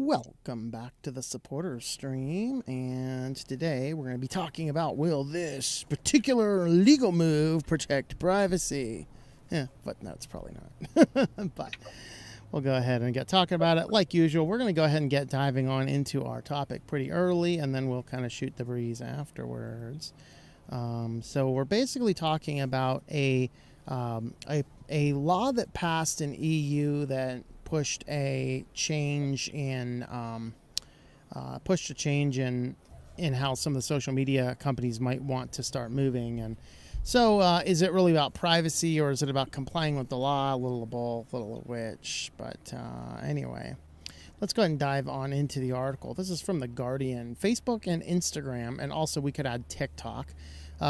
Welcome back to the supporters stream, and today we're going to be talking about, will this particular legal move protect privacy? Yeah, but no, it's probably not. But we'll go ahead and get talking about it. Like usual, we're going to go ahead and get diving on into our topic pretty early, and then we'll kind of shoot the breeze afterwards. So we're basically talking about a law that passed in EU that pushed a change in how some of the social media companies might want to start moving. And so is it really about privacy, or is it about complying with the law? A little of both, a little of which. But anyway, let's go ahead and dive on into the article. This is from The Guardian. Facebook and Instagram, and also we could add TikTok,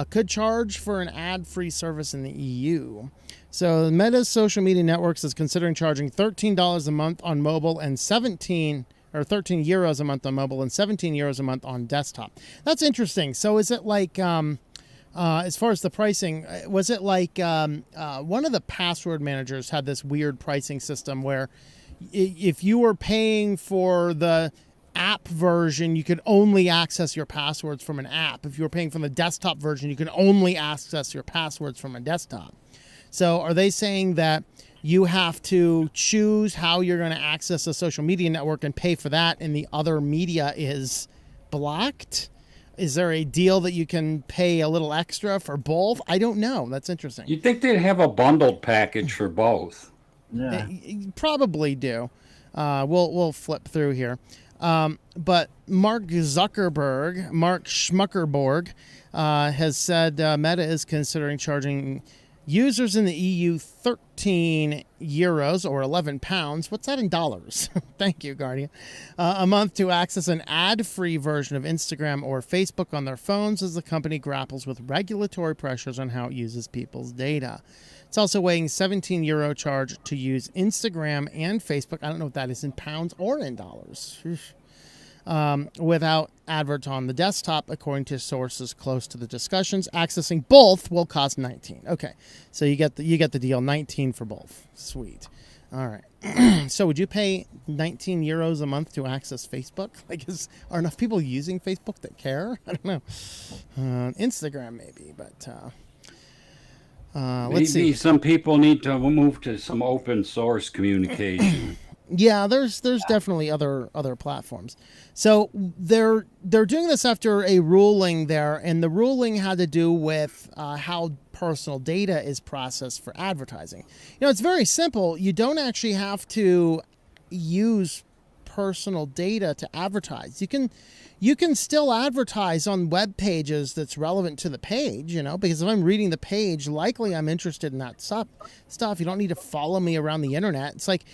could charge for an ad-free service in the EU. So Meta's social media networks is considering charging $13 a month on mobile and 13 euros a month on mobile and 17 euros a month on desktop. That's interesting. So is it like, as far as the pricing, was it like one of the password managers had this weird pricing system where if you were paying for the app version, you could only access your passwords from an app. If you were paying from the desktop version, you can only access your passwords from a desktop. So are they saying that you have to choose how you're going to access a social media network and pay for that, and the other media is blocked? Is there a deal that you can pay a little extra for both? I don't know. That's interesting. You'd think they'd have a bundled package for both. Yeah. Probably do. We'll flip through here. But Mark Schmuckerborg, has said Meta is considering charging users in the EU 13 euros or 11 pounds. What's that in dollars? Thank you, Guardian. A month to access an ad-free version of Instagram or Facebook on their phones as the company grapples with regulatory pressures on how it uses people's data. It's also weighing €17 charge to use Instagram and Facebook. I don't know if that is in pounds or in dollars. Without adverts on the desktop, according to sources close to the discussions. Accessing both will cost 19. Okay, so you get the deal, 19 for both. Sweet. All right. So would you pay 19 euros a month to access Facebook? Like, are enough people using Facebook that care? I don't know. Instagram maybe, but let's see. Maybe some people need to move to some open source communication. Yeah, there's definitely other platforms. So they're doing this after a ruling there, and the ruling had to do with how personal data is processed for advertising. You know, it's very simple. You don't actually have to use personal data to advertise. You can still advertise on web pages that's relevant to the page, you know, because if I'm reading the page, likely I'm interested in that stuff. You don't need to follow me around the internet. It's like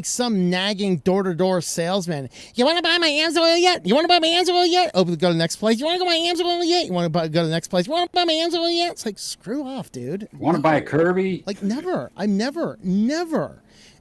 some nagging door-to-door salesman. You want to buy my AMSoil yet? You want to buy my AMSoil yet? Oh, go to the next place. You want to go buy my AMSoil yet? You want to go to the next place? You want to buy my AMSoil yet? It's like, screw off, dude. Want to buy a Kirby? Like, never. I'm never.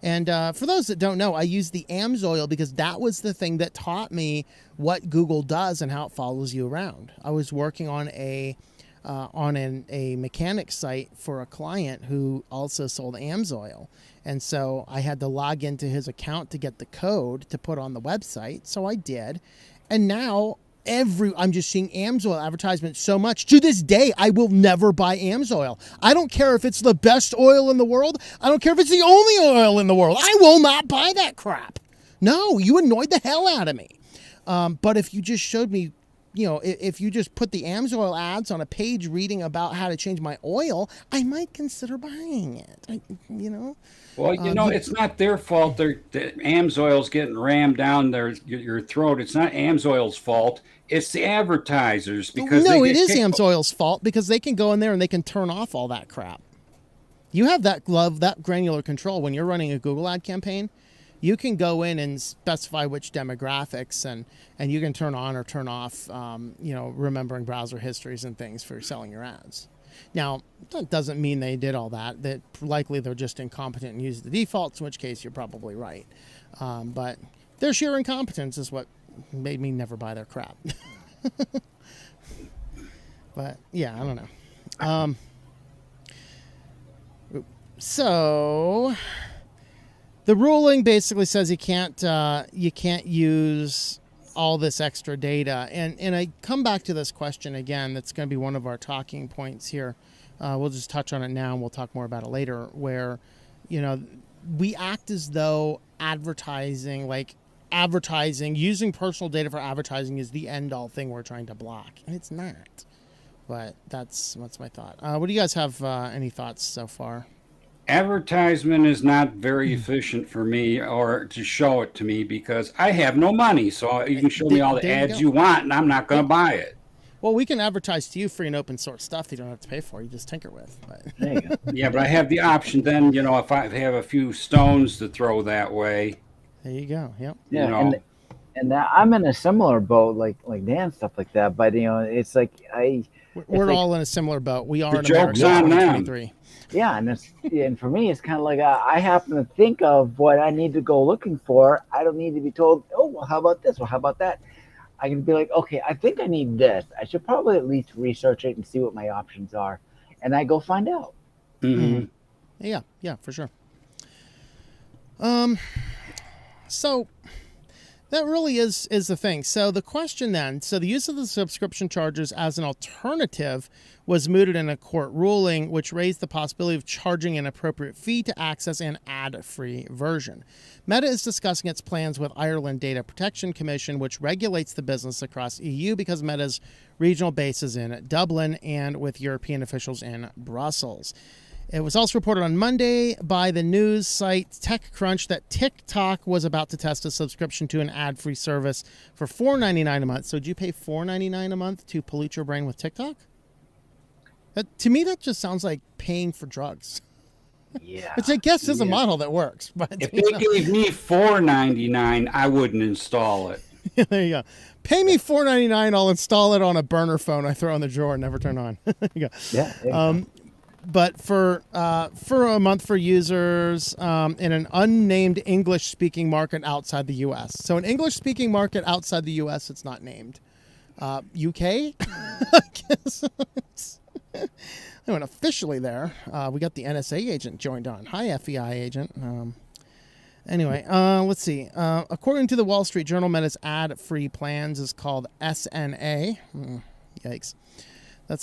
And for those that don't know, I use the AMSoil because that was the thing that taught me what Google does and how it follows you around. I was working on a mechanic site for a client who also sold AMSoil. And so I had to log into his account to get the code to put on the website. So I did. And now I'm just seeing AMSoil advertisements so much. To this day, I will never buy AMSoil. I don't care if it's the best oil in the world. I don't care if it's the only oil in the world. I will not buy that crap. No, you annoyed the hell out of me. But if you just showed me, you know, if you just put the AMSoil ads on a page reading about how to change my oil, I might consider buying it. Well, it's not their fault. The AMSoil's getting rammed down your throat. It's not AMSoil's fault. It's the advertisers, because it is AMSoil's fault, because they can go in there and they can turn off all that crap. You have that granular control when you're running a Google ad campaign. You can go in and specify which demographics, and you can turn on or turn off, remembering browser histories and things for selling your ads. Now, that doesn't mean they did all that. That likely they're just incompetent and use the defaults, in which case you're probably right. But their sheer incompetence is what made me never buy their crap. But yeah, I don't know. So The ruling basically says you can't use all this extra data. And I come back to this question again. That's going to be one of our talking points here. We'll just touch on it now, and we'll talk more about it later. Where, we act as though advertising using personal data for advertising is the end all thing we're trying to block, and it's not. But that's my thought. What do you guys have? Any thoughts so far? Advertisement is not very efficient for me, or to show it to me, because I have no money. So you can show me all the ads you want, and I'm not going to buy it. Well, we can advertise to you free and open source stuff that you don't have to pay for. You just tinker with. But. There you go. Yeah, but I have the option then, if I have a few stones to throw that way. There you go. Yep. Yeah, and that, I'm in a similar boat, like Dan, stuff like that. But it's like we're all in a similar boat. We are the in joke's America on 2023. Yeah, and for me, it's kind of like I happen to think of what I need to go looking for. I don't need to be told, oh, well, how about this? Well, how about that? I can be like, okay, I think I need this. I should probably at least research it and see what my options are. And I go find out. Mm-hmm. Yeah, for sure. So that really is the thing. So the question then, the use of the subscription charges as an alternative was mooted in a court ruling, which raised the possibility of charging an appropriate fee to access an ad-free version. Meta is discussing its plans with Ireland Data Protection Commission, which regulates the business across EU, because Meta's regional base is in Dublin, and with European officials in Brussels. It was also reported on Monday by the news site TechCrunch that TikTok was about to test a subscription to an ad-free service for $4.99 a month. So, do you pay $4.99 a month to pollute your brain with TikTok? To me, that just sounds like paying for drugs. Yeah. Which I guess is a model that works. But if they gave me $4.99, I wouldn't install it. There you go. Pay me $4.99. I'll install it on a burner phone I throw in the drawer and never turn on. There you go. Yeah. But for a month for users in an unnamed English-speaking market outside the U.S. So an English-speaking market outside the U.S. It's not named. UK, I guess. I went officially there. We got the NSA agent joined on. Hi, FEI agent. Anyway, let's see. According to the Wall Street Journal, Meta's ad-free plans is called SNA. Yikes. That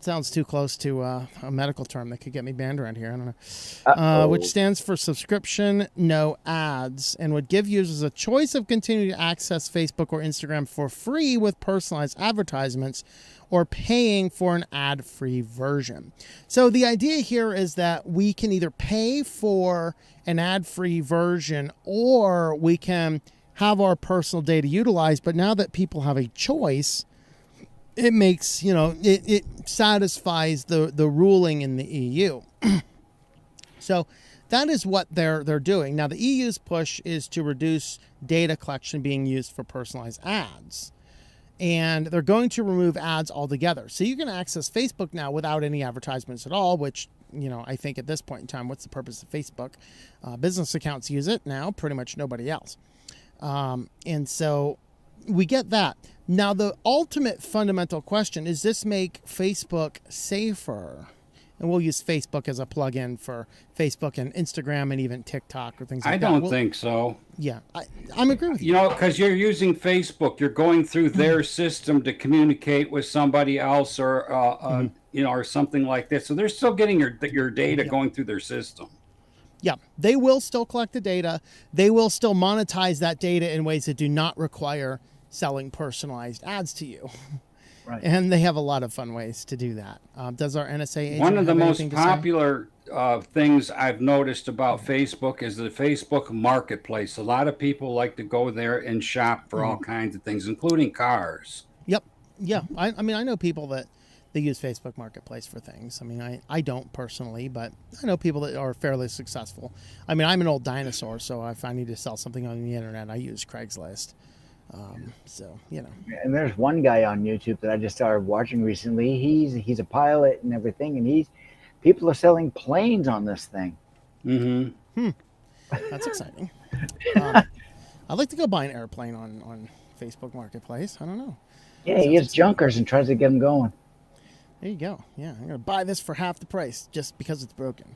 sounds too close to a medical term that could get me banned around here. I don't know. Which stands for subscription, no ads, and would give users a choice of continuing to access Facebook or Instagram for free with personalized advertisements, or paying for an ad-free version. So the idea here is that we can either pay for an ad-free version, or we can have our personal data utilized. But now that people have a choice, it makes, it satisfies the ruling in the EU. So that is what they're doing. Now, the EU's push is to reduce data collection being used for personalized ads. And they're going to remove ads altogether. So you can access Facebook now without any advertisements at all, which, I think at this point in time, what's the purpose of Facebook? Business accounts use it now, pretty much nobody else. And so we get that. Now, the ultimate fundamental question, does this make Facebook safer? And we'll use Facebook as a plug-in for Facebook and Instagram and even TikTok or things like that. I don't think so. Yeah, I'm agreeing with you. Because you're using Facebook, you're going through their system to communicate with somebody else, or or something like this. So they're still getting your data going through their system. Yeah, they will still collect the data. They will still monetize that data in ways that do not require selling personalized ads to you. Right. And they have a lot of fun ways to do that. Does our NSA agent One of the have most anything to say? popular things I've noticed about Facebook is the Facebook Marketplace. A lot of people like to go there and shop for all kinds of things, including cars. Yep. Yeah. I mean, I know people that they use Facebook Marketplace for things. I mean, I don't personally, but I know people that are fairly successful. I mean, I'm an old dinosaur, so if I need to sell something on the internet, I use Craigslist. So, And there's one guy on YouTube that I just started watching recently. He's a pilot and everything, and people are selling planes on this thing. Mm-hmm. That's exciting. I'd like to go buy an airplane on Facebook Marketplace. I don't know. Yeah, he gets junkers and tries to get them going. There you go. Yeah, I'm going to buy this for half the price just because it's broken.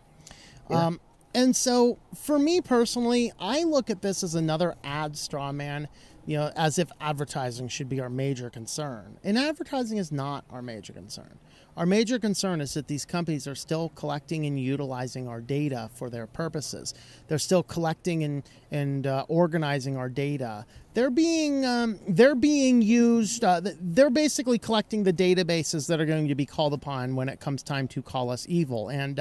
Yeah. And so for me personally, I look at this as another ad straw man, as if advertising should be our major concern. And advertising is not our major concern. Our major concern is that these companies are still collecting and utilizing our data for their purposes. They're still collecting and organizing our data. They're being used. They're basically collecting the databases that are going to be called upon when it comes time to call us evil. And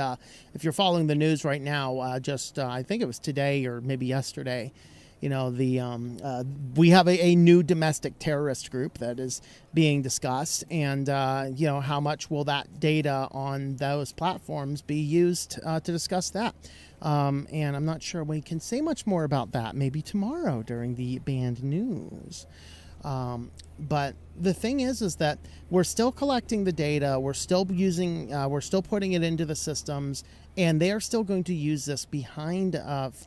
if you're following the news right now, I think it was today or maybe yesterday, we have a new domestic terrorist group that is being discussed, and how much will that data on those platforms be used to discuss that? And I'm not sure we can say much more about that. Maybe tomorrow during the banned news. But the thing is that we're still collecting the data. We're still we're still putting it into the systems, and they are still going to use this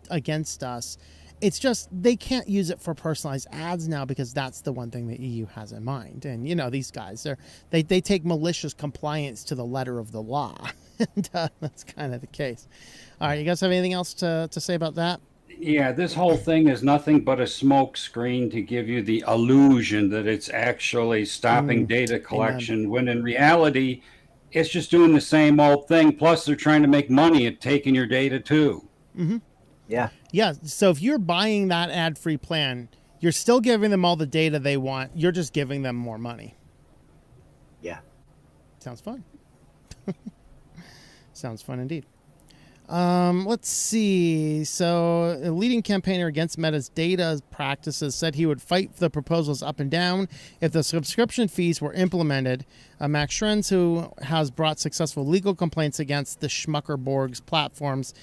against us. It's just they can't use it for personalized ads now because that's the one thing the EU has in mind. And, these guys, they take malicious compliance to the letter of the law. And that's kind of the case. All right, you guys have anything else to say about that? Yeah, this whole thing is nothing but a smoke screen to give you the illusion that it's actually stopping data collection, when in reality, it's just doing the same old thing. Plus, they're trying to make money at taking your data, too. Mm-hmm. Yeah. Yeah. So if you're buying that ad-free plan, you're still giving them all the data they want. You're just giving them more money. Yeah. Sounds fun. Sounds fun indeed. Let's see. So a leading campaigner against Meta's data practices said he would fight the proposals up and down if the subscription fees were implemented. Max Schrems, who has brought successful legal complaints against the Schmuckerborg's platforms,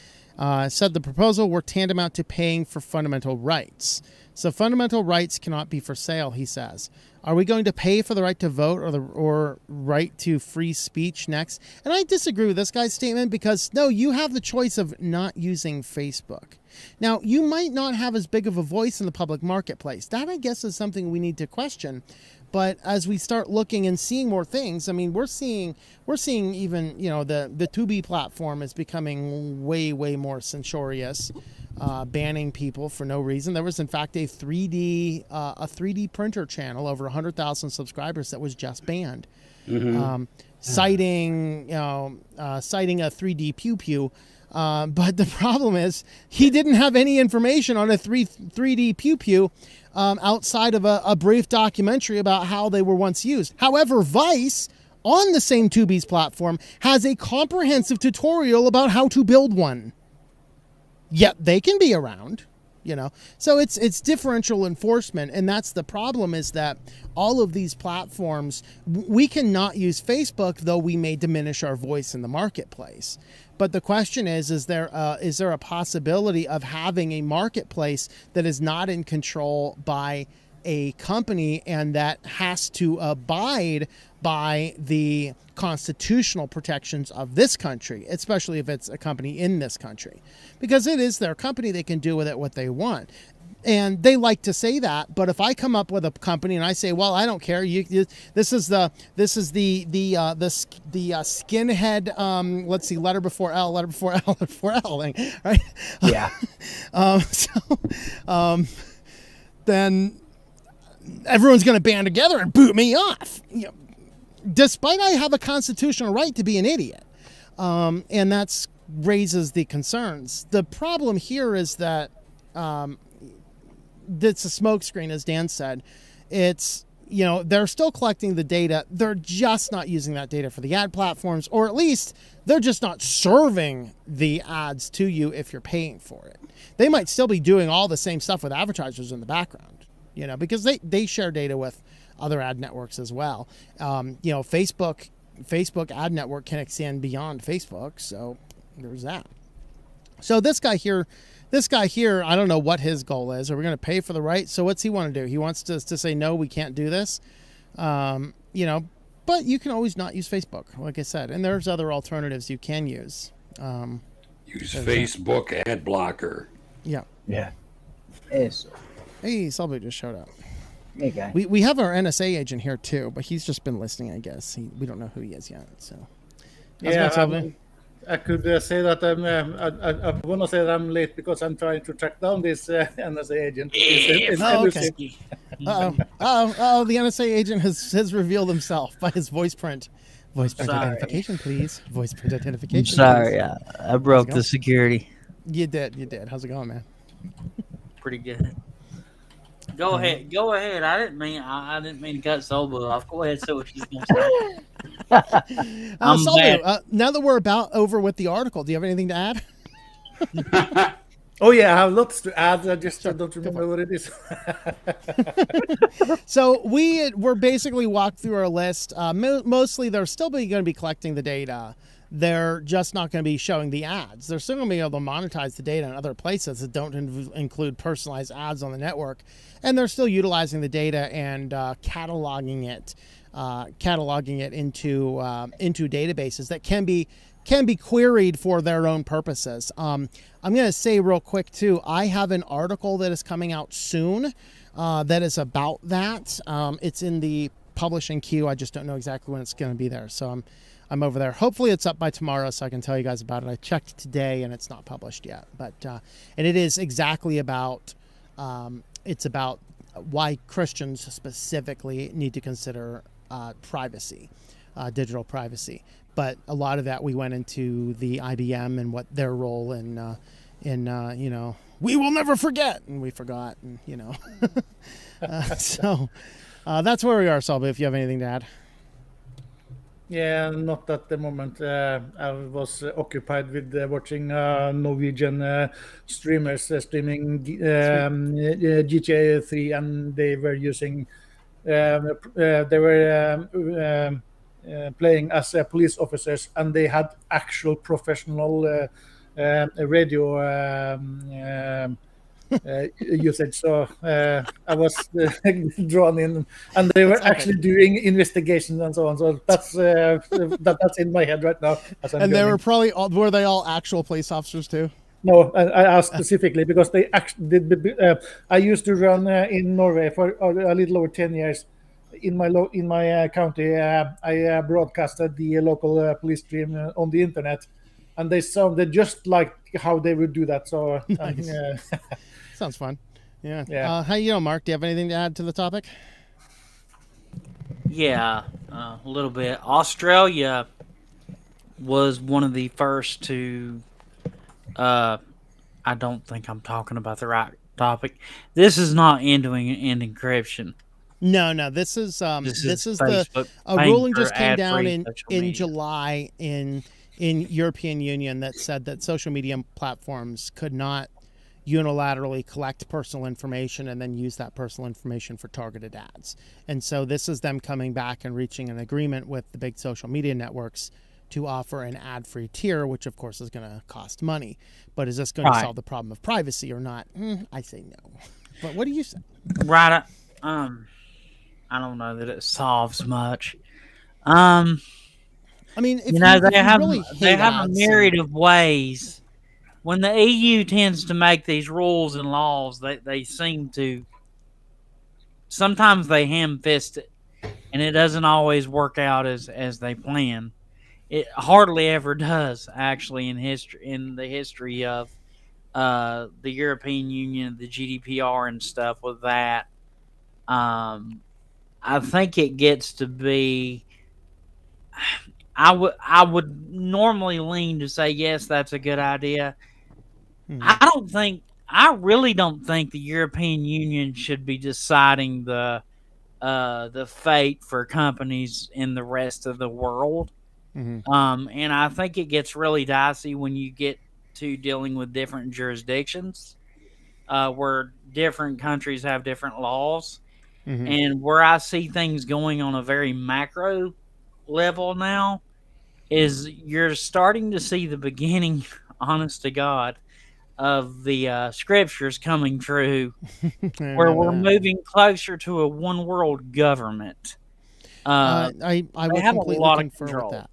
said the proposal were tantamount to paying for fundamental rights. So fundamental rights cannot be for sale, he says. Are we going to pay for the right to vote or right to free speech next? And I disagree with this guy's statement because, no, you have the choice of not using Facebook. Now, you might not have as big of a voice in the public marketplace. That, I guess, is something we need to question. But as we start looking and seeing more things, I mean, we're seeing even, the Tubi platform is becoming way, way more censorious, banning people for no reason. There was, in fact, a 3D printer channel over 100,000 subscribers that was just banned, citing a 3D pew pew. But the problem is he didn't have any information on a 3D pew pew outside of a brief documentary about how they were once used. However, Vice, on the same Tubi's platform, has a comprehensive tutorial about how to build one. Yet they can be around, So it's differential enforcement, and that's the problem, is that all of these platforms, we cannot use Facebook, though we may diminish our voice in the marketplace. But the question is there a possibility of having a marketplace that is not in control by a company and that has to abide by the constitutional protections of this country, especially if it's a company in this country? Because it is their company, they can do with it what they want. And they like to say that, but if I come up with a company and I say, "Well, I don't care. This is the skinhead. Let's see, letter before L, letter before L, letter before L thing, right?" Yeah. Then everyone's going to band together and boot me off, despite I have a constitutional right to be an idiot, and that's raises the concerns. The problem here is that. It's a smokescreen, as Dan said. It's, they're still collecting the data. They're just not using that data for the ad platforms, or at least they're just not serving the ads to you if you're paying for it. They might still be doing all the same stuff with advertisers in the background, because they share data with other ad networks as well. Facebook ad network can extend beyond Facebook. So there's that. So this guy here, I don't know what his goal is. Are we going to pay for the right? So what's he want to do? He wants to say, no, we can't do this. But you can always not use Facebook, like I said. And there's other alternatives you can use. Use Facebook ad blocker. Yeah. Yeah. Hey, Selby just showed up. Hey, guy. We have our NSA agent here, too, but he's just been listening, I guess. We don't know who he is yet. So. Yeah, I could say that I want to say that I'm late because I'm trying to track down this NSA agent. It's Oh, okay. elusive. The NSA agent has revealed himself by his voice print. Voice print sorry. identification, please. Voice print I'm identification. sorry, Please. I broke going? the security. You did. How's it going, man? Pretty good. Go ahead. Go ahead. I didn't mean to cut Soba off. Go ahead. Say what she's gonna say. Salvo, now that we're over with the article, do you have anything to add? Oh yeah, I have lots to add. I just don't remember what it is. So we're basically walked through our list. Mostly, they're still going to be collecting the data. They're just not going to be showing the ads. They're still going to be able to monetize the data in other places that don't include personalized ads on the network, and they're still utilizing the data and cataloging it into databases that can be queried for their own purposes. I'm going to say real quick too, I have an article that is coming out soon that is about that. It's in the publishing queue. I just don't know exactly when it's going to be there. So I'm over there. Hopefully it's up by tomorrow so I can tell you guys about it. I checked today and it's not published yet. But and it is exactly about it's about why Christians specifically need to consider privacy, digital privacy. But a lot of that we went into the IBM and what their role in we will never forget, and we forgot, and so that's where we are, Salva. If you have anything to add. Yeah, not at the moment. I was occupied with watching Norwegian streamers streaming GTA 3, and they were using playing as police officers, and they had actual professional radio usage. So I was drawn in, and they were actually doing investigations and so on. So that's that's in my head right now. And they were were they all actual police officers too? No, I asked specifically because they actually did. I used to run in Norway for a little over 10 years. In my county, I broadcasted the local police stream on the internet, and they sounded just like how they would do that. So nice. Sounds fun. Yeah. How you doing, Mark? Do you have anything to add to the topic? Yeah, a little bit. Australia was one of the first to. I don't think I'm talking about the right topic. This is not end-to-end encryption. No. This is Facebook a ruling just came down in July in European Union that said that social media platforms could not unilaterally collect personal information and then use that personal information for targeted ads. And so this is them coming back and reaching an agreement with the big social media networks to offer an ad-free tier, which of course is going to cost money. But is this going to solve the problem of privacy or not? I say no. But what do you say? Right. I don't know that it solves much. I mean, if they have a myriad of ways. When the EU tends to make these rules and laws, they seem to. Sometimes they ham-fist it, and it doesn't always work out as they plan. It hardly ever does, actually, in the history of the European Union, the GDPR and stuff with that. I think it gets to be. I would normally lean to say yes, that's a good idea. I really don't think the European Union should be deciding the fate for companies in the rest of the world. And I think it gets really dicey when you get to dealing with different jurisdictions, where different countries have different laws. And where I see things going on a very macro level now is you're starting to see the beginning, honest to God, of the scriptures coming true, where we're moving closer to a one world government. I would completely concur with that.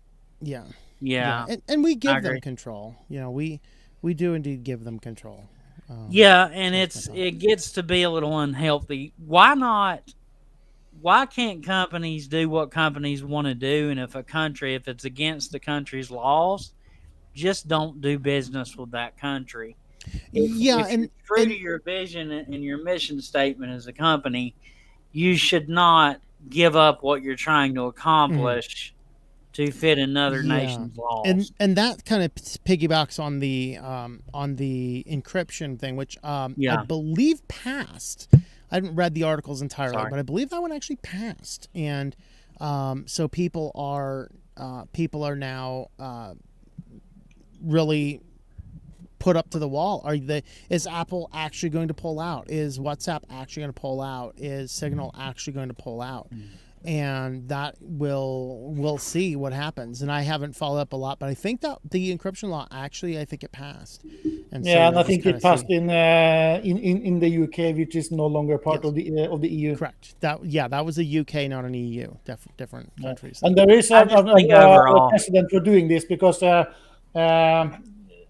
Yeah. And we give them control. We do indeed give them control. And it gets to be a little unhealthy. Why can't companies do what companies want to do? And if it's against the country's laws, just don't do business with that country. If Yeah, you're true to your vision and your mission statement as a company, you should not give up what you're trying to accomplish to fit another nation's laws. and that kind of piggybacks on the encryption thing, which I believe passed. I haven't read the articles entirely, but I believe that one actually passed, and so people are now really put up to the wall. Is Apple actually going to pull out? Is WhatsApp actually going to pull out? Is Signal actually going to pull out? And that we'll see what happens. And I haven't followed up a lot, but I think that the encryption law actually, I think it passed. And so and I think it passed in the UK, which is no longer part of the EU. Correct. That was a UK, not an EU. Different countries. And there is a precedent for doing this because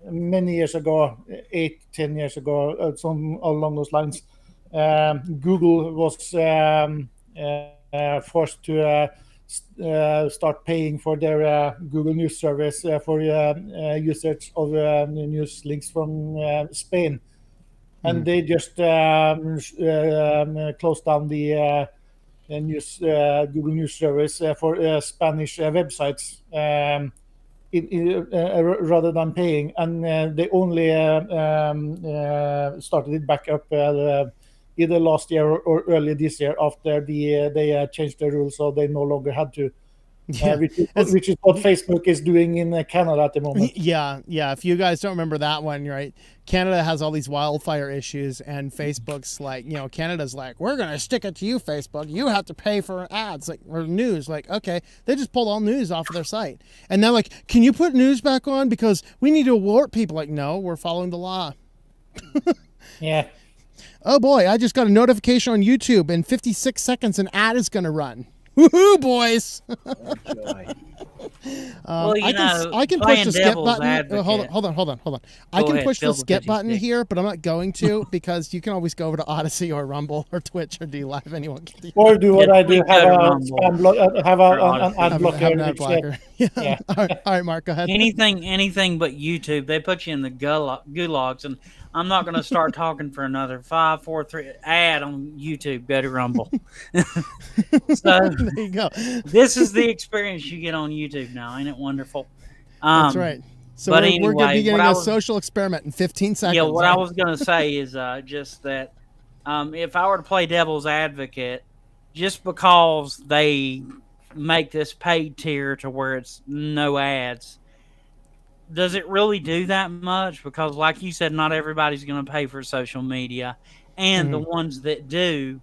many years ago, 8-10 years ago, some along those lines, Google was forced to start paying for their Google News service for usage of news links from Spain, and they just closed down the Google News service for Spanish websites rather than paying, and they only started it back up either last year or early this year after they changed the rules, so they no longer had to. Which is what Facebook is doing in Canada at the moment. Yeah. If you guys don't remember that one, right? Canada has all these wildfire issues, and Facebook's like, Canada's like, we're gonna stick it to you, Facebook. You have to pay for ads, or news. Like, okay, they just pulled all news off of their site, and they're like, can you put news back on because we need to alert people? Like, no, we're following the law. Yeah. Oh boy, I just got a notification on YouTube. In 56 seconds, an ad is gonna run. Woohoo, boys! I can push the skip button. Hold on. I can push the skip button here, but I'm not going to because you can always go over to Odyssey or Rumble or Twitch or D Live. Anyone can do. Or do what I do: have an ad blocker. Yeah. All right, Mark, go ahead. Anything but YouTube. They put you in the gulags, and I'm not going to start talking for another 5, 4, 3 ad on YouTube. Go to Rumble. So there you go. This is the experience you get on YouTube now. Ain't it wonderful? That's right. So we're going to be getting a social experiment in 15 seconds. Yeah, what I was going to say is just that if I were to play devil's advocate, just because they make this paid tier to where it's no ads, does it really do that much? Because like you said, not everybody's going to pay for social media, and the ones that do,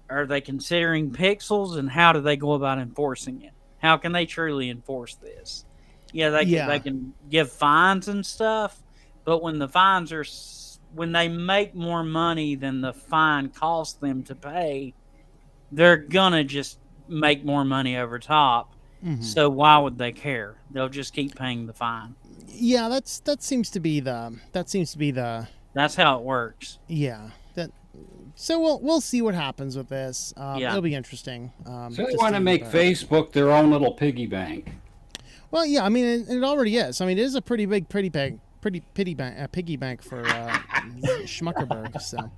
are they considering pixels, and how do they go about enforcing it? How can they truly enforce this? They can give fines and stuff, but when the fines are, when they make more money than the fine costs them to pay, they're gonna just make more money over top. So why would they care? They'll just keep paying the fine. Yeah, that seems to be the. That's how it works. Yeah. So we'll see what happens with this. It'll be interesting. So they want to make Facebook their own little piggy bank. Well, yeah, I mean, it already is. I mean, it is a pretty big piggy bank for Schmuckerberg. So,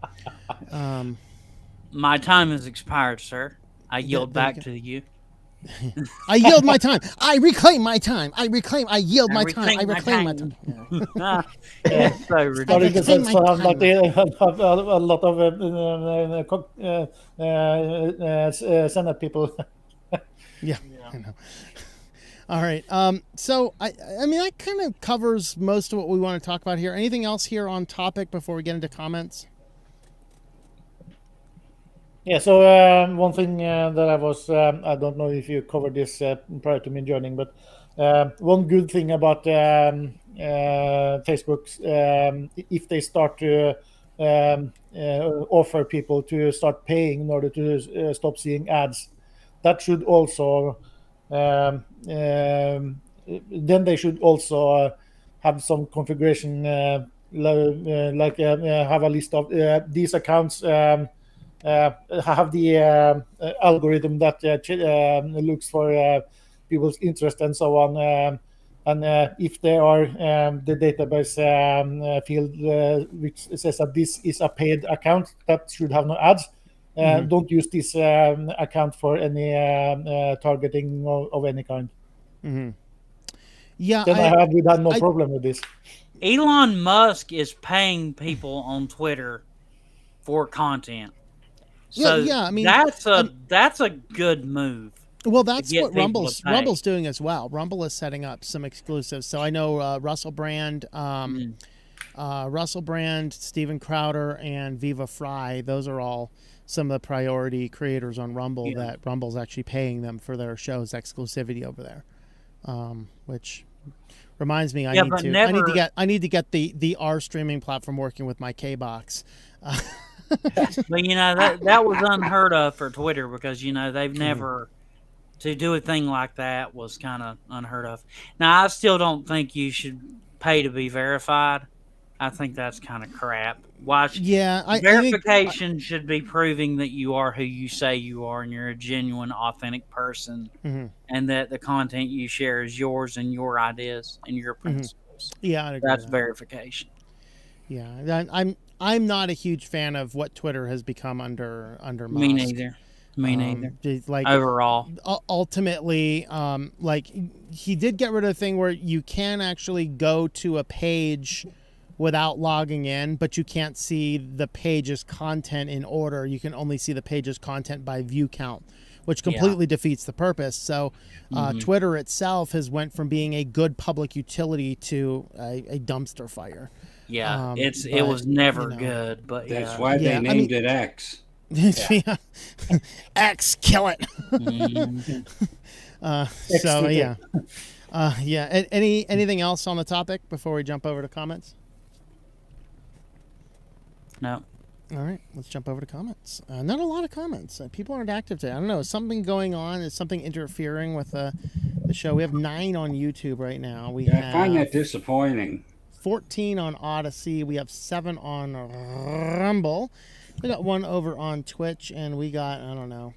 my time has expired, sir. I yield back to you. I yield my time. I reclaim my time. I yield my time. I reclaim my time. Yeah, so ridiculous. Sounds like they have a lot of Senate people. Yeah, I know. All right. So I mean, that kind of covers most of what we want to talk about here. Anything else here on topic before we get into comments? Yeah, so one thing that I was, I don't know if you covered this prior to me joining, but one good thing about Facebook, if they start to offer people to start paying in order to stop seeing ads, that should also, then they should also have some configuration, like have a list of these accounts, have the algorithm that looks for people's interest and so on, And if there are the database field which says that this is a paid account that should have no ads, don't use this account for any targeting of any kind. Yeah, Then I would have no problem with this. Elon Musk is paying people on Twitter for content. So yeah, I mean, that's a good move. Well, that's get what people to pay. Rumble's doing as well. Rumble is setting up some exclusives. So I know Russell Brand, Steven Crowder, and Viva Fry. Those are all some of the priority creators on Rumble that Rumble's actually paying them for their show's exclusivity over there. Which reminds me, I need to get the R streaming platform working with my K box. But you know that was unheard of for Twitter because you know they've never. To do a thing like that was kind of unheard of. Now, I still don't think you should pay to be verified. I think that's kind of crap. Verification should be proving that you are who you say you are and you're a genuine, authentic person, and that the content you share is yours and your ideas and your principles. Yeah, I agree that's with that. verification. Yeah, I'm not a huge fan of what Twitter has become under Musk. Me neither. Me neither. Like overall, ultimately, like he did get rid of the thing where you can actually go to a page without logging in, but you can't see the page's content in order. You can only see the page's content by view count, which completely defeats the purpose. So Twitter itself has went from being a good public utility to a dumpster fire. Yeah, it was never good, but that's why they named it X. X, kill it. Anything else on the topic before we jump over to comments? No. All right, let's jump over to comments. Not a lot of comments. People aren't active today. I don't know. Is something going on? Is something interfering with the show? We have 9 on YouTube right now. I find that disappointing. 14 on Odyssey. We have 7 on Rumble. We got 1 over on Twitch, and we got, I don't know,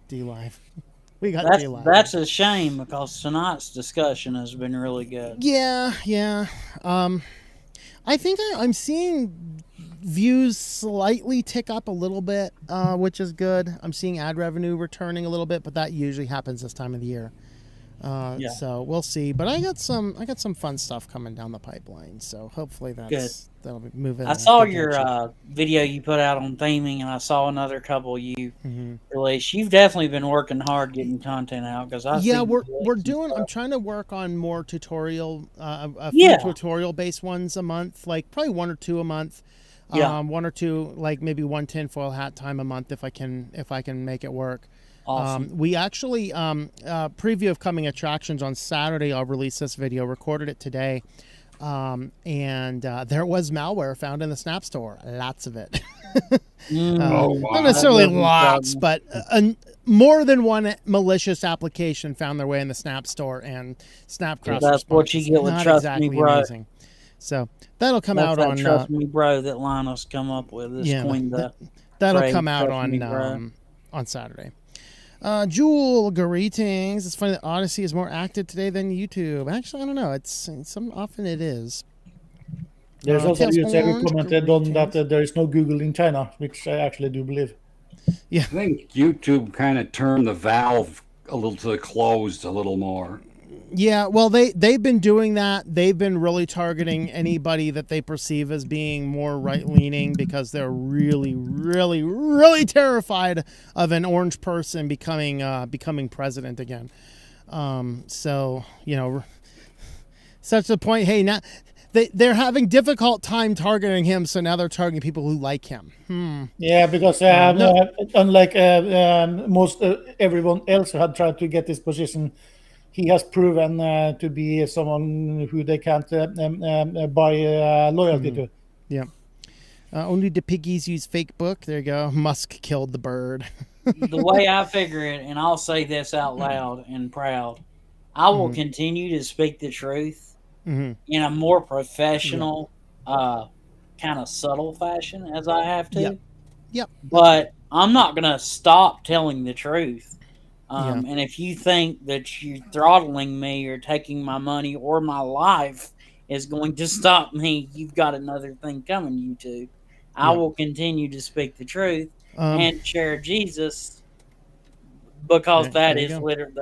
DLive. We got DLive. That's a shame because tonight's discussion has been really good. Yeah. I think I'm seeing views slightly tick up a little bit, which is good. I'm seeing ad revenue returning a little bit, but that usually happens this time of the year. So we'll see. But I got some fun stuff coming down the pipeline. So hopefully that'll be moving. I saw your video you put out on theming, and I saw another couple you released. You've definitely been working hard getting content out because we're doing. I'm trying to work on more tutorial, few tutorial based ones a month, like probably 1 or 2 a month. 1 or 2, like maybe 1 tinfoil hat time a month if I can make it work. Awesome. We actually preview of coming attractions on Saturday. I'll release this video. Recorded it today, and there was malware found in the Snap Store. Lots of it. Not necessarily lots, but more than one malicious application found their way in the Snap Store, and Snapcraft. That's what you get with Trust Me, Bro. Amazing. So that'll come out on Trust Me, Bro that Linus come up with. That'll come out on Saturday. Jewel, greetings. It's funny that Odyssey is more active today than YouTube. Actually, I don't know. Often it is. There's also user commented on that there is no Google in China, which I actually do believe. Yeah, I think YouTube kind of turned the valve a little to the closed a little more. Yeah, well, they've been doing that. They've been really targeting anybody that they perceive as being more right-leaning because they're really, really, really terrified of an orange person becoming president again. So, such a point. Hey, now they're having difficult time targeting him, so now they're targeting people who like him. Yeah, because unlike most everyone else who had tried to get this position, he has proven to be someone who they can't buy loyalty to. Yeah. Only the piggies use fake book. There you go. Musk killed the bird. The way I figure it, and I'll say this out loud and proud, I will continue to speak the truth in a more professional, kind of subtle fashion as I have to. Yep. But I'm not going to stop telling the truth And if you think that you throttling me or taking my money or my life is going to stop me, you've got another thing coming, YouTube. I will continue to speak the truth and share Jesus, because that is literally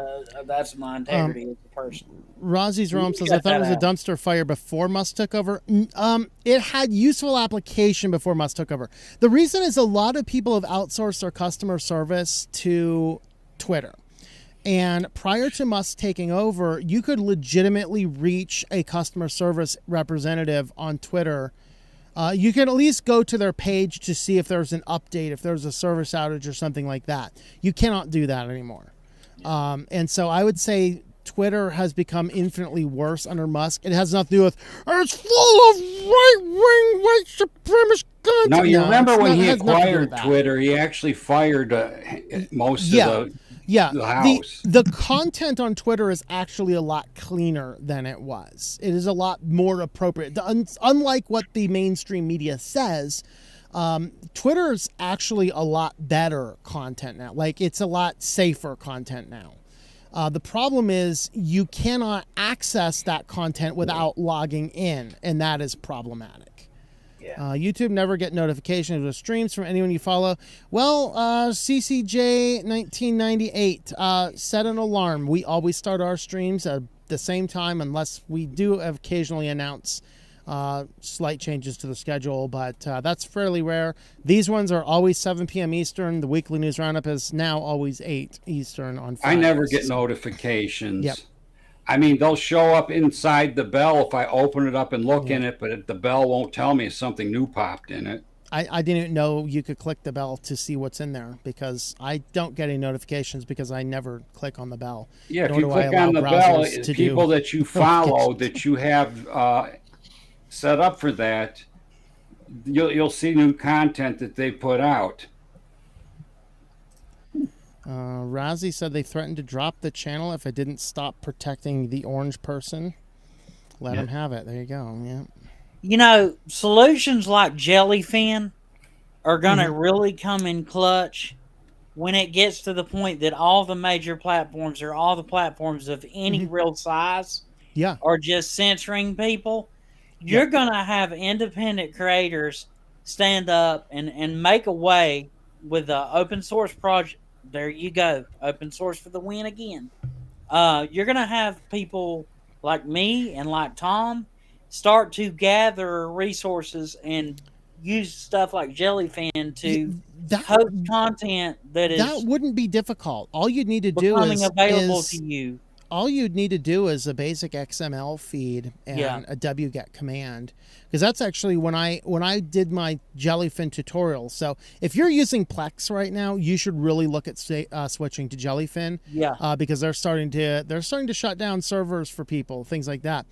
that's my integrity as a person. Rosie's Rome says, I thought it was a dumpster fire before Musk took over. It had useful application before Musk took over. The reason is a lot of people have outsourced their customer service to Twitter. And prior to Musk taking over, you could legitimately reach a customer service representative on Twitter. You can at least go to their page to see if there's an update, if there's a service outage or something like that. You cannot do that anymore. And so I would say Twitter has become infinitely worse under Musk. It has nothing to do with, it's full of right-wing, white supremacist content. Now, you remember when he acquired Twitter, he actually fired most of the house. The content on Twitter is actually a lot cleaner than it was. It is a lot more appropriate. Unlike what the mainstream media says, Twitter is actually a lot better content now. Like, it's a lot safer content now. The problem is you cannot access that content without logging in, and that is problematic. YouTube never get notifications of streams from anyone you follow. Well, CCJ1998, set an alarm. We always start our streams at the same time, unless we do occasionally announce slight changes to the schedule, but that's fairly rare. These ones are always 7 p.m. Eastern. The weekly news roundup is now always 8 Eastern on Fridays. I never get notifications. I mean, they'll show up inside the bell if I open it up and look in it, but the bell won't tell me if something new popped in it. I didn't know you could click the bell to see what's in there, because I don't get any notifications because I never click on the bell. Yeah, if you click on the bell, people that you follow, that you have set up for that, you'll see new content that they put out. Razi said they threatened to drop the channel if it didn't stop protecting the orange person. Let them have it. There you go. Yeah. You know, solutions like Jellyfin are going to really come in clutch when it gets to the point that all the major platforms, or all the platforms of any real size, are just censoring people. You're going to have independent creators stand up and make a way with the open source project. There you go. Open source for the win again. You're going to have people like me and like Tom start to gather resources and use stuff like Jellyfin to host content that wouldn't be difficult. All you'd need to do is available to you. All you'd need to do is a basic XML feed and a wget command, because that's actually when I did my Jellyfin tutorial. So if you're using Plex right now, you should really look at switching to Jellyfin. Because they're starting to shut down servers for people, things like that.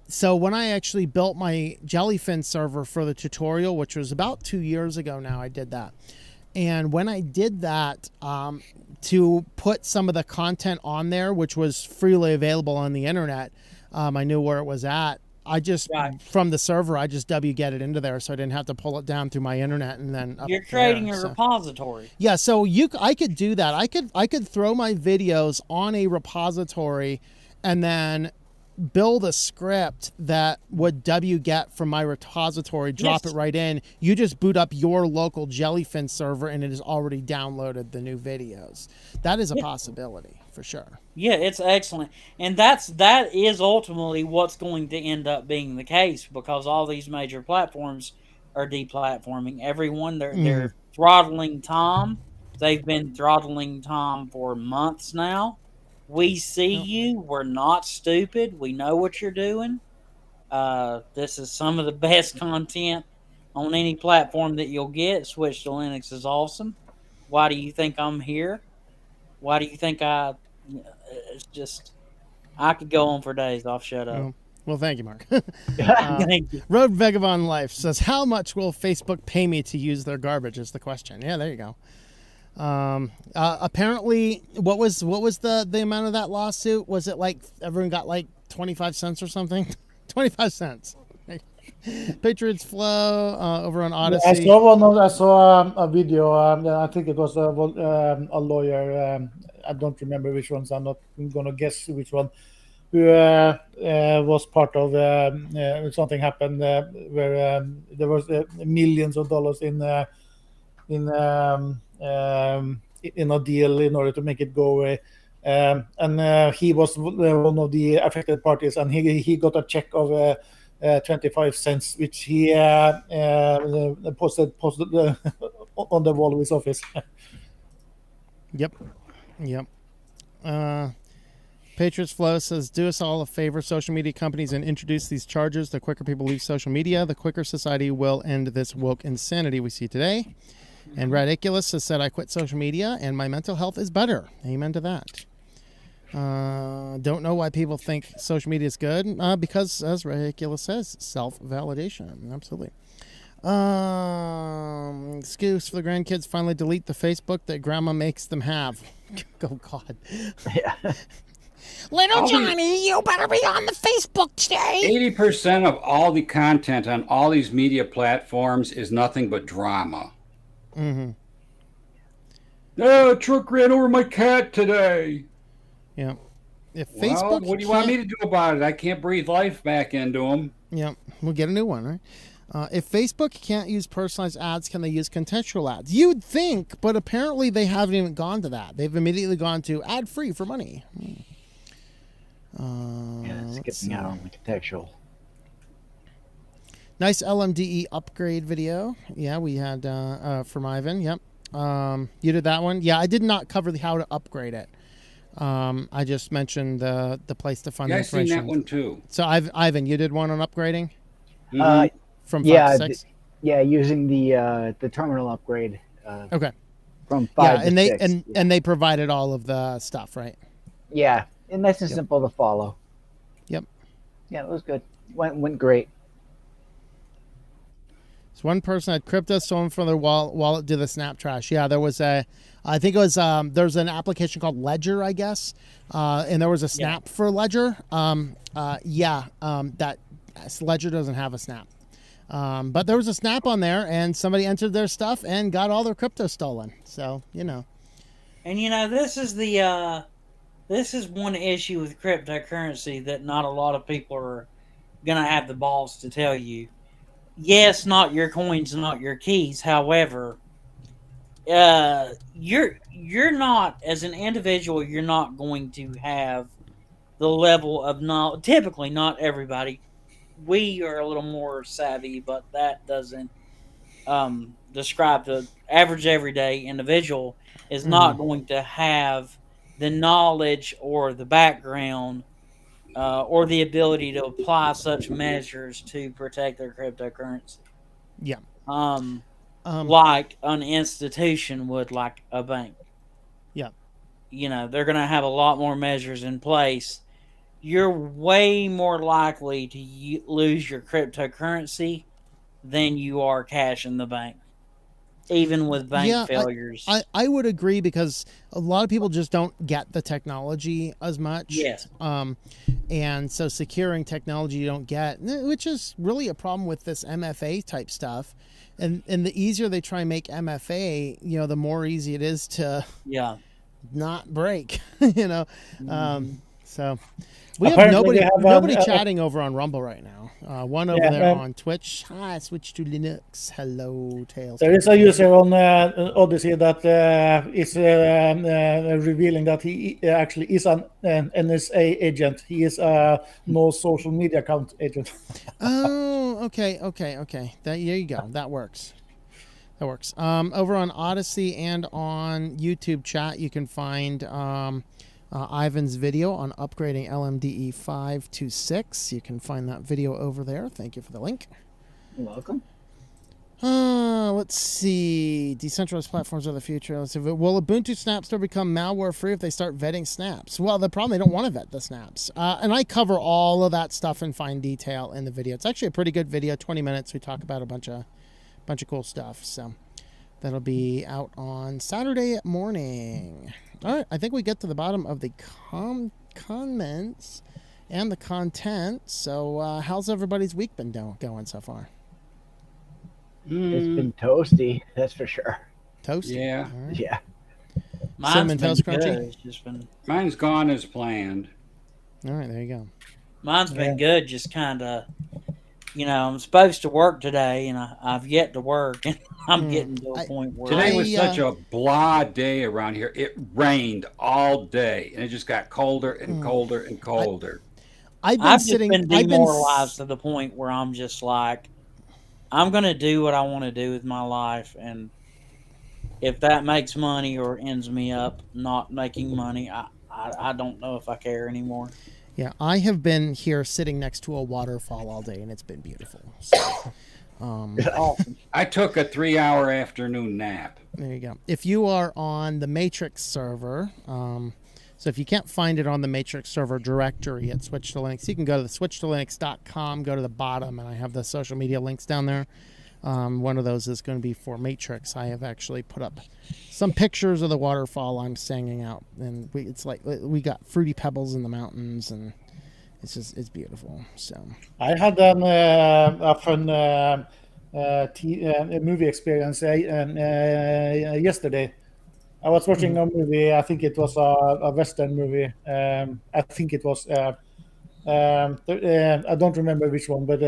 So when I actually built my Jellyfin server for the tutorial, which was about 2 years ago now, I did that. And when I did that, to put some of the content on there, which was freely available on the internet, I knew where it was at. I just, from the server, I just wget it into there, so I didn't have to pull it down through my internet and then You're creating a repository. Yeah, so I could do that. I could throw my videos on a repository and then build a script that would wget from my repository, drop it right in. You just boot up your local Jellyfin server and it has already downloaded the new videos. That is a possibility for sure. Yeah, it's excellent. And that is ultimately what's going to end up being the case, because all these major platforms are deplatforming everyone. They're throttling Tom. They've been throttling Tom for months now. We see you. We're not stupid. We know what you're doing. This is some of the best content on any platform that you'll get. Switch to Linux is awesome. Why do you think I'm here? Why do you think it's just, I could go on for days. I'll shut up. Well, thank you, Mark. Thank you. Road Vagabond Life says, how much will Facebook pay me to use their garbage is the question. Yeah, there you go. Apparently, what was the amount of that lawsuit? Was it like everyone got like 25 cents or something? 25 cents. Patriots Flow over on Odyssey. I saw a video. I think it was a lawyer. I don't remember which ones. I'm not going to guess which one. Who was part of something happened where there was millions of dollars in a deal in order to make it go away. And he was one of the affected parties, and he got a check of 25 cents, which he posted on the wall of his office. Yep. Patriots Flow says, do us all a favor, social media companies, and introduce these charges. The quicker people leave social media, the quicker society will end this woke insanity we see today. And Radiculous has said, I quit social media and my mental health is better. Amen to that. Don't know why people think social media is good. Because, as Radiculous says, self-validation. Absolutely. Excuse for the grandkids finally delete the Facebook that grandma makes them have. Oh, God. Yeah. Little Johnny, you better be on the Facebook today. 80% of all the content on all these media platforms is nothing but drama. Mm-hmm. Oh, a truck ran over my cat today. Yeah. If Well, Facebook what do you want me to do about it? I can't breathe life back into them. Yeah, we'll get a new one, right? If Facebook can't use personalized ads, can they use contextual ads? You'd think, but apparently they haven't even gone to that. They've immediately gone to ad-free for money. Skipping out on the contextual. Nice LMDE upgrade video. Yeah, we had from Ivan. Yep. You did that one? Yeah, I did not cover how to upgrade it. I just mentioned the place to find Yeah, the I've seen information. that one too. So, Ivan, you did one on upgrading? From 5 yeah, to 6? Using the terminal upgrade. Okay. From 5 to 6. And they provided all of the stuff, right? Yeah, and nice and simple to follow. Yep. Yeah, it was good. Went great. So one person had crypto stolen from their wallet due to the snap trash. Yeah, there was I think it was there's an application called Ledger, I guess, and there was a snap for Ledger. That Ledger doesn't have a snap, but there was a snap on there, and somebody entered their stuff and got all their crypto stolen. So And this is this is one issue with cryptocurrency that not a lot of people are gonna have the balls to tell you. Yes, not your coins, not your keys. However, you're not, as an individual, you're not going to have the level of knowledge. Typically, not everybody. We are a little more savvy, but that doesn't describe the average everyday individual is not going to have the knowledge or the background or the ability to apply such measures to protect their cryptocurrency. Yeah. Like an institution would, like a bank. Yeah. They're going to have a lot more measures in place. You're way more likely to lose your cryptocurrency than you are cash in the bank. Even with bank failures. I would agree, because a lot of people just don't get the technology as much. Yes. And so securing technology you don't get, which is really a problem with this MFA type stuff. And the easier they try and make MFA, the more easy it is to not break, So we have nobody chatting over on Rumble right now. One over there on Twitch. Hi, Switch to Linux. Hello, Tails. There is a user on Odyssey that is revealing that he actually is an NSA agent. He is a no social media account agent. Oh, okay. There you go. That works. Over on Odyssey and on YouTube chat, you can find Ivan's video on upgrading LMDE 5 to 6. You can find that video over there. Thank you for the link. You're welcome. Let's see. Decentralized platforms are the future. Let's see. Will Ubuntu Snap Store become malware free if they start vetting snaps? Well, the problem, they don't want to vet the snaps. And I cover all of that stuff in fine detail in the video. It's actually a pretty good video. 20 minutes. We talk about a bunch of cool stuff. So that'll be out on Saturday morning. All right, I think we get to the bottom of the comments and the content. So how's everybody's week been going so far? It's been toasty, that's for sure. Toasty? Yeah. Right. Yeah. Mine's Cinnamon been Toast good. Crunchy? It's just been Mine's gone as planned. All right, there you go. mine's been good. Just kind of, I'm supposed to work today, and I've yet to work, and I'm getting to a point where Today was such a blah day around here. It rained all day, and it just got colder and colder and colder. I've just been demoralized to the point where I'm just like, I'm going to do what I want to do with my life, and if that makes money or ends me up not making money, I don't know if I care anymore. Yeah, I have been here sitting next to a waterfall all day, and it's been beautiful. So, Awesome. I took a 3-hour afternoon nap. There you go. If you are on the Matrix server, so if you can't find it on the Matrix server directory at Switch to Linux, you can go to the switchtolinux.com, go to the bottom, and I have the social media links down there. One of those is going to be for Matrix. I have actually put up some pictures of the waterfall I'm singing out, and it's like we got fruity pebbles in the mountains, and it's beautiful. So I had a fun movie experience yesterday. I was watching a movie. I think it was a Western movie. I think it was. I don't remember which one, but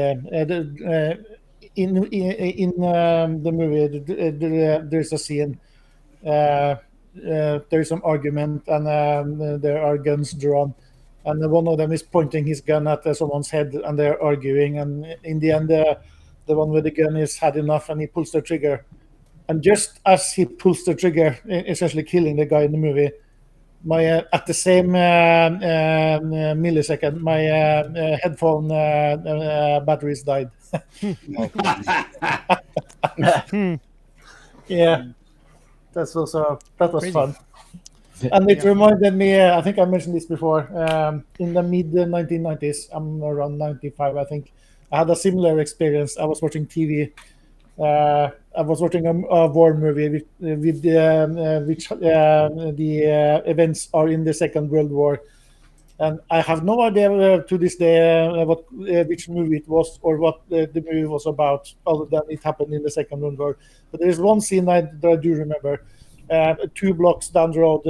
in the movie, there's a scene. There's some argument, and there are guns drawn, and one of them is pointing his gun at someone's head, and they're arguing. And in the end, the one with the gun has had enough, and he pulls the trigger. And just as he pulls the trigger, essentially killing the guy in the movie, at the same millisecond, my headphone batteries died. Yeah, that was Crazy. fun. And it reminded me, I think I mentioned this before, in the mid 1990s, I'm around 95, I think, I had a similar experience. I was watching TV. I was watching a war movie with which the events are in the Second World War, and I have no idea to this day which movie it was or what the movie was about, other than it happened in the Second World War. But there is one scene that I do remember. 2 blocks down the road,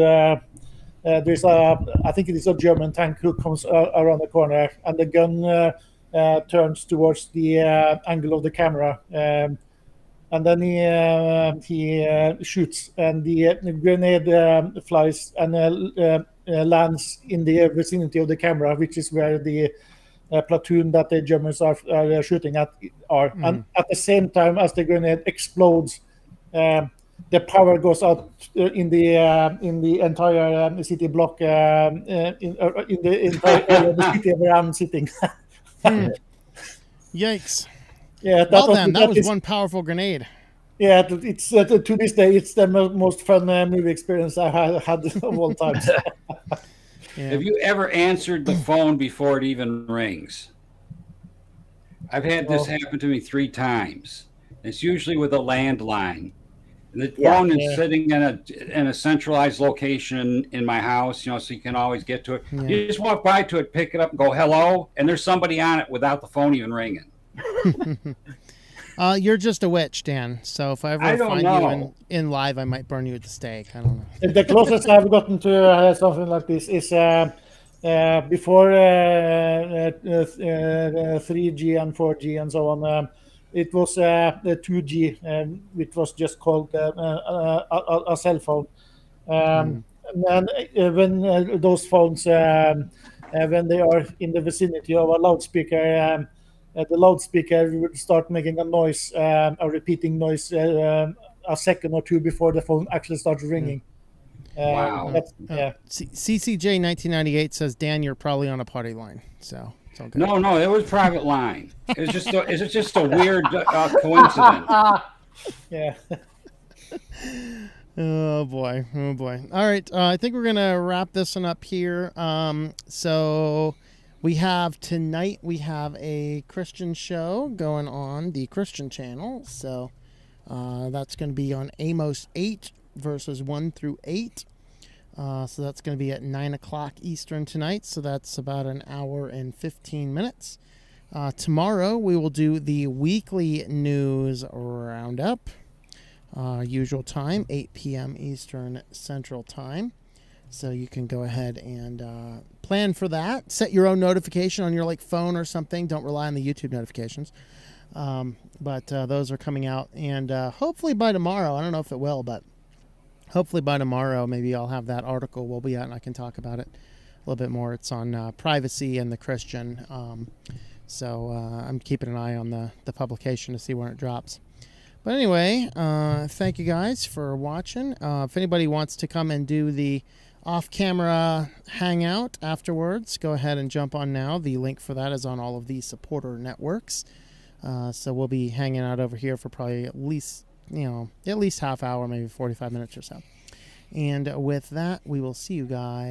there's I think it is a German tank who comes around the corner, and the gun turns towards the angle of the camera. And then he shoots, and the grenade flies and lands in the vicinity of the camera, which is where the platoon that the Germans are shooting at are. And at the same time as the grenade explodes, the power goes out in the entire city block, in the entire area of the city where I'm sitting. Yikes. Yeah, that was one powerful grenade. Yeah, it's to this day, it's the most fun movie experience I had of all time. Yeah. Have you ever answered the phone before it even rings? I've had this happen to me 3 times. It's usually with a landline. And the phone is sitting in a centralized location in my house, so you can always get to it. Yeah. You just walk by to it, pick it up, and go, hello, and there's somebody on it without the phone even ringing. You're just a witch, Dan. So if I ever find you in live, I might burn you at the stake. I don't know. The closest I've gotten to something like this is before 3G and 4G and so on. It was the 2G, which was just called a cell phone. And when those phones, when they are in the vicinity of a loudspeaker, the loudspeaker would start making a noise, a repeating noise, a second or two before the phone actually starts ringing. Wow. CCJ 1998 says, Dan, you're probably on a party line. So it's all good. No, it was private line. It's just a weird coincidence. Yeah. Oh boy. All right. I think we're gonna wrap this one up here. So we have a Christian show going on the Christian channel. So that's going to be on Amos 8 verses 1 through 8. So that's going to be at 9 o'clock Eastern tonight. So that's about an hour and 15 minutes. Tomorrow we will do the weekly news roundup. usual time, 8 p.m. Eastern Central Time. So you can go ahead and plan for that. Set your own notification on your phone or something. Don't rely on the YouTube notifications. But those are coming out, and hopefully by tomorrow. I don't know if it will, but hopefully by tomorrow, maybe I'll have that article will be out, and I can talk about it a little bit more. It's on privacy and the Christian. So I'm keeping an eye on the publication to see when it drops. But anyway, thank you guys for watching. If anybody wants to come and do the off-camera hangout afterwards, go ahead and jump on now. The link for that is on all of the supporter networks. So we'll be hanging out over here for probably at least half hour, maybe 45 minutes or so. And with that, we will see you guys